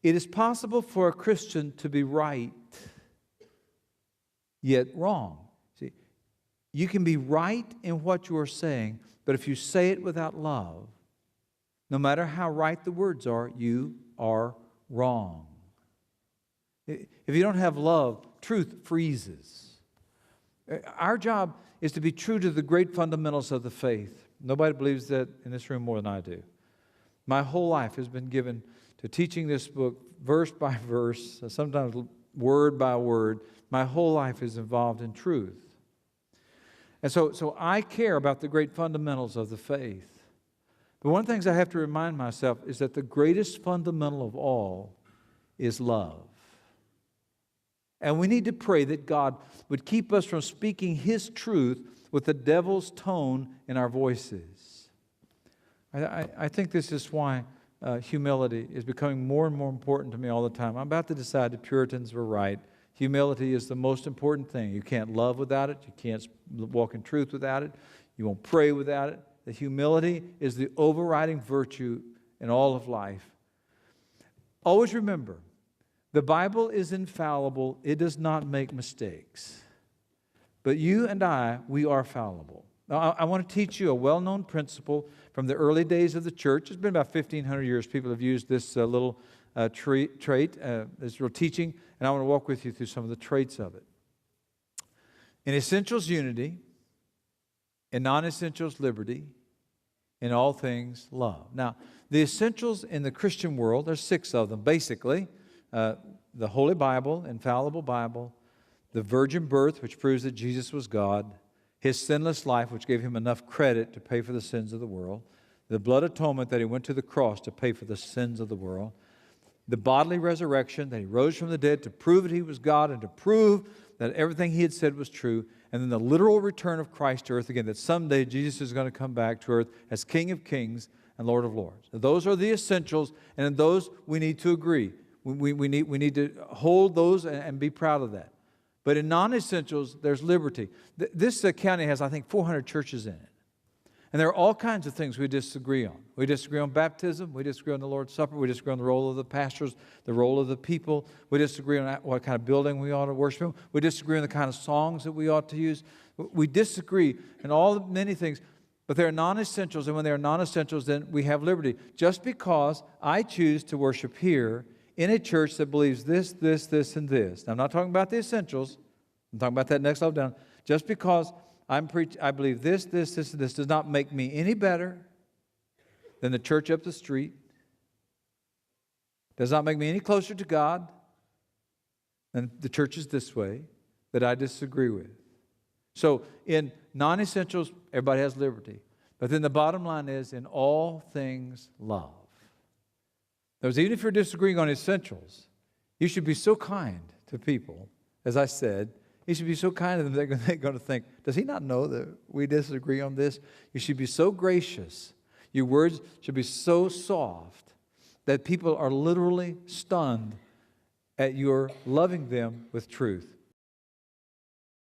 It is possible for a Christian to be right, yet wrong. See, you can be right in what you are saying, but if you say it without love, no matter how right the words are, you are wrong. If you don't have love, truth freezes. Our job is to be true to the great fundamentals of the faith. Nobody believes that in this room more than I do. My whole life has been given to teaching this book verse by verse, sometimes word by word. My whole life is involved in truth. And so I care about the great fundamentals of the faith. But one of the things I have to remind myself is that the greatest fundamental of all is love. And we need to pray that God would keep us from speaking His truth with the devil's tone in our voices. I think this is why humility is becoming more and more important to me all the time. I'm about to decide the Puritans were right. Humility is the most important thing. You can't love without it. You can't walk in truth without it. You won't pray without it. The humility is the overriding virtue in all of life. Always remember, the Bible is infallible. It does not make mistakes. But you and I, we are fallible. Now, I want to teach you a well-known principle from the early days of the church. It's been about 1,500 years people have used this little trait, this little teaching, and I want to walk with you through some of the traits of it. In essentials, unity. In non-essentials, liberty. In all things, love. Now, the essentials in the Christian world, there's 6 of them, basically. The Holy Bible, infallible Bible, the virgin birth, which proves that Jesus was God, His sinless life, which gave Him enough credit to pay for the sins of the world, the blood atonement that He went to the cross to pay for the sins of the world, the bodily resurrection, that He rose from the dead to prove that He was God and to prove that everything He had said was true, and then the literal return of Christ to earth again, that someday Jesus is going to come back to earth as King of Kings and Lord of Lords. Now, those are the essentials, and in those we need to agree. We need to hold those and be proud of that. But in non-essentials, there's liberty. This county has, I think, 400 churches in it. And there are all kinds of things we disagree on. We disagree on baptism. We disagree on the Lord's Supper. We disagree on the role of the pastors, the role of the people. We disagree on what kind of building we ought to worship in. We disagree on the kind of songs that we ought to use. We disagree in all many things. But they're non-essentials. And when they're non-essentials, then we have liberty. Just because I choose to worship here in a church that believes this, this, this, and this. Now, I'm not talking about the essentials. I'm talking about that next level down. Just because I believe this, this, this, and this does not make me any better than the church up the street. Does not make me any closer to God than the churches this way that I disagree with. So in non-essentials, everybody has liberty. But then the bottom line is, in all things, love. Because even if you're disagreeing on essentials, you should be so kind to people. As I said, you should be so kind to them, they're going to think, does he not know that we disagree on this? You should be so gracious. Your words should be so soft that people are literally stunned at your loving them with truth.